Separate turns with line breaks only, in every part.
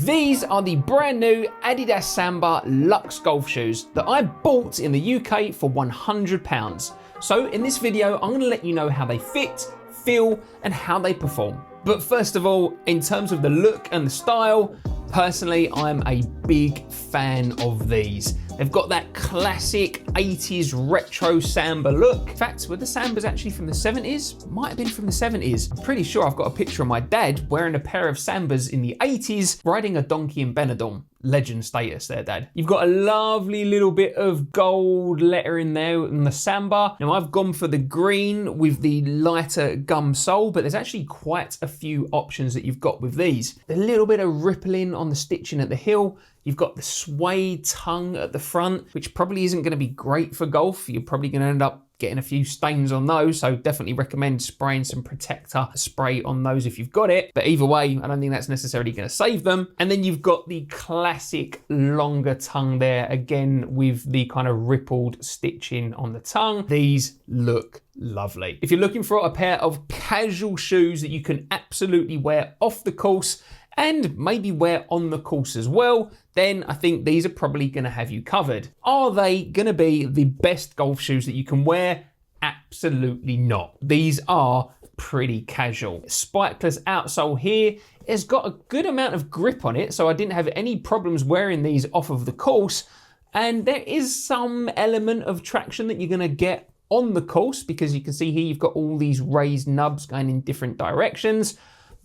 These are the brand new Adidas Samba Luxe golf shoes that I bought in the UK for £100. So in this video, I'm gonna let you know how they fit, feel, and how they perform. But first of all, in terms of the look and the style, personally, I'm a big fan of these. They've got that classic 80s retro Samba look. In fact, were the Sambas actually from the 70s? Might have been from the 70s. I'm pretty sure I've got a picture of my dad wearing a pair of Sambas in the 80s, riding a donkey in Benidorm. Legend status there, Dad. You've got a lovely little bit of gold lettering there in the Samba. Now I've gone for the green with the lighter gum sole, but there's actually quite a few options that you've got with these. A little bit of rippling on the stitching at the heel. You've got the suede tongue at the front, which probably isn't going to be great for golf. You're probably going to end up getting a few stains on those, so definitely recommend spraying some protector spray on those if you've got it. But either way, I don't think that's necessarily going to save them. And then you've got the classic longer tongue there, again with the kind of rippled stitching on the tongue. These look lovely. If you're looking for a pair of casual shoes that you can absolutely wear off the course and maybe wear on the course as well, then I think these are probably going to have you covered. Are they going to be the best golf shoes that you can wear? Absolutely not. These are pretty casual. Spikeless outsole here. It's got a good amount of grip on it, so I didn't have any problems wearing these off of the course. And there is some element of traction that you're going to get on the course, because you can see here you've got all these raised nubs going in different directions,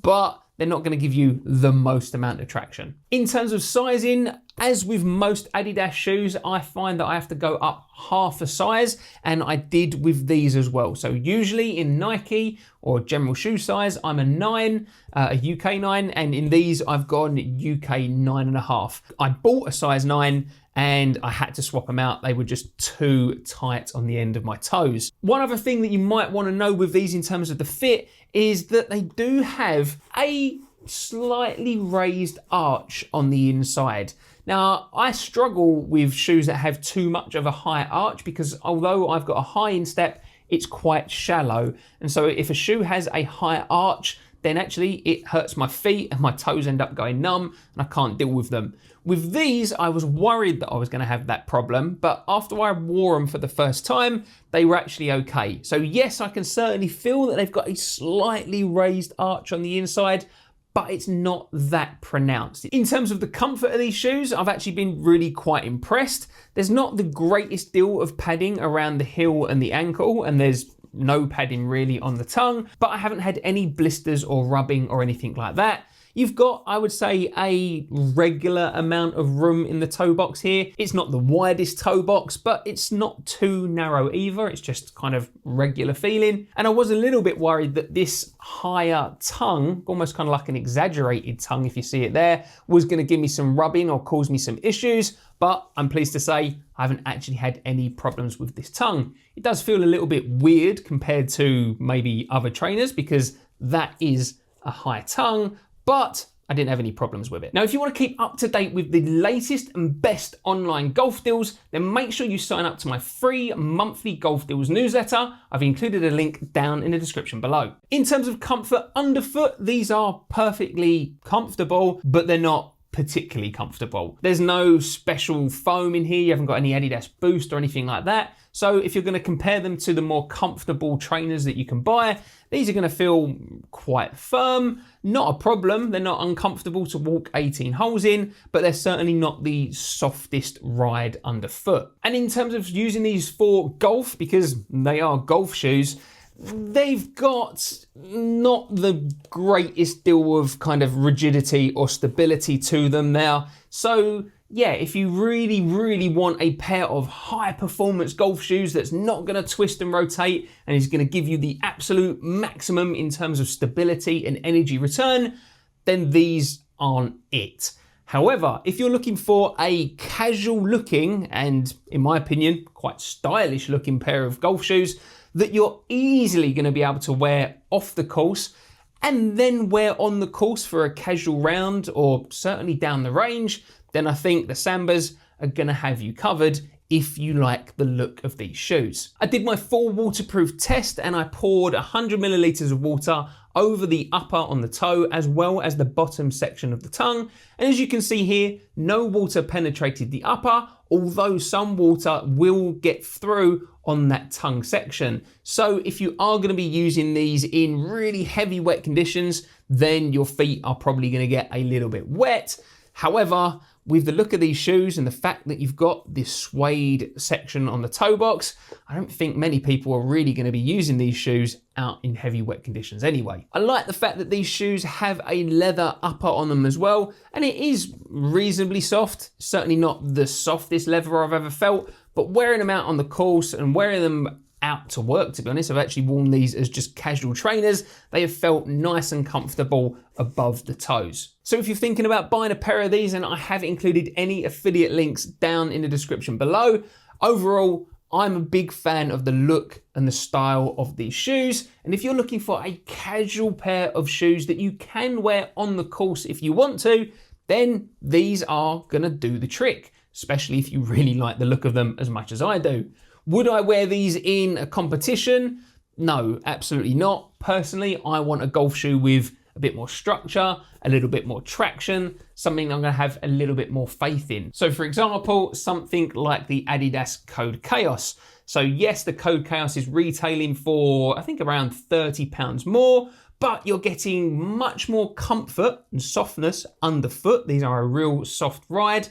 but they're not going to give you the most amount of traction. In terms of sizing, as with most Adidas shoes, I find that I have to go up half a size, and I did with these as well. So usually in Nike or general shoe size, I'm a 9, a UK 9, and in these I've gone UK 9.5. I bought a size 9 and I had to swap them out. They were just too tight on the end of my toes. One other thing that you might want to know with these in terms of the fit is that they do have a slightly raised arch on the inside. Now, I struggle with shoes that have too much of a high arch, because although I've got a high instep, it's quite shallow. And so if a shoe has a high arch, then actually it hurts my feet and my toes end up going numb and I can't deal with them. With these, I was worried that I was going to have that problem, but after I wore them for the first time, they were actually okay. So yes, I can certainly feel that they've got a slightly raised arch on the inside, but it's not that pronounced. In terms of the comfort of these shoes, I've actually been really quite impressed. There's not the greatest deal of padding around the heel and the ankle, and there's no padding really on the tongue, but I haven't had any blisters or rubbing or anything like that. You've got, I would say, a regular amount of room in the toe box here. It's not the widest toe box, but it's not too narrow either. It's just kind of regular feeling. And I was a little bit worried that this higher tongue, almost kind of like an exaggerated tongue if you see it there, was going to give me some rubbing or cause me some issues. But I'm pleased to say I haven't actually had any problems with this tongue. It does feel a little bit weird compared to maybe other trainers, because that is a high tongue, but I didn't have any problems with it. Now, if you want to keep up to date with the latest and best online golf deals, then make sure you sign up to my free monthly golf deals newsletter. I've included a link down in the description below. In terms of comfort underfoot, these are perfectly comfortable, but they're not particularly comfortable. There's no special foam in here. You haven't got any Adidas Boost or anything like that. So if you're going to compare them to the more comfortable trainers that you can buy, these are going to feel quite firm. Not a problem. They're not uncomfortable to walk 18 holes in, but they're certainly not the softest ride underfoot. And in terms of using these for golf, because they are golf shoes, they've got not the greatest deal of kind of rigidity or stability to them now. So yeah, if you really, really want a pair of high performance golf shoes that's not going to twist and rotate and is going to give you the absolute maximum in terms of stability and energy return, then these aren't it. However, if you're looking for a casual looking and, in my opinion, quite stylish looking pair of golf shoes that you're easily going to be able to wear off the course and then wear on the course for a casual round or certainly down the range, then I think the Sambas are going to have you covered if you like the look of these shoes. I did my full waterproof test and I poured 100 milliliters of water over the upper on the toe as well as the bottom section of the tongue. And as you can see here, no water penetrated the upper, although some water will get through on that tongue section. So if you are going to be using these in really heavy wet conditions, then your feet are probably going to get a little bit wet. However, with the look of these shoes and the fact that you've got this suede section on the toe box, I don't think many people are really going to be using these shoes out in heavy wet conditions anyway. I like the fact that these shoes have a leather upper on them as well, and it is reasonably soft. Certainly not the softest leather I've ever felt, but wearing them out on the course and wearing them out to work, to be honest, I've actually worn these as just casual trainers. They have felt nice and comfortable above the toes. So if you're thinking about buying a pair of these, and I have included any affiliate links down in the description below, overall, I'm a big fan of the look and the style of these shoes. And if you're looking for a casual pair of shoes that you can wear on the course if you want to, then these are gonna do the trick, especially if you really like the look of them as much as I do. Would I wear these in a competition? No, absolutely not. Personally, I want a golf shoe with a bit more structure, a little bit more traction, something I'm gonna have a little bit more faith in. So for example, something like the Adidas Code Chaos. So yes, the Code Chaos is retailing for, I think around £30 more, but you're getting much more comfort and softness underfoot. These are a real soft ride.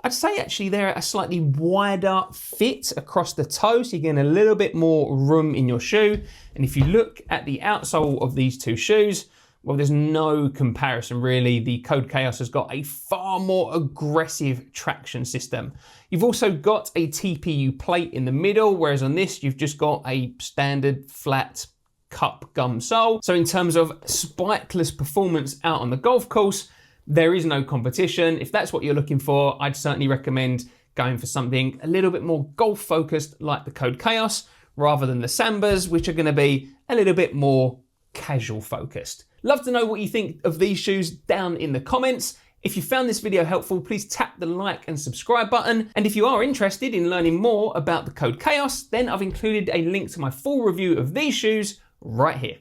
I'd say actually they're a slightly wider fit across the toe, so you're getting a little bit more room in your shoe. And if you look at the outsole of these two shoes, well, there's no comparison really. The Code Chaos has got a far more aggressive traction system. You've also got a TPU plate in the middle, whereas on this, you've just got a standard flat cup gum sole. So in terms of spikeless performance out on the golf course, there is no competition. If that's what you're looking for, I'd certainly recommend going for something a little bit more golf focused like the Code Chaos rather than the Sambas, which are going to be a little bit more casual focused. Love to know what you think of these shoes down in the comments. If you found this video helpful, please tap the like and subscribe button. And if you are interested in learning more about the Code Chaos, then I've included a link to my full review of these shoes right here.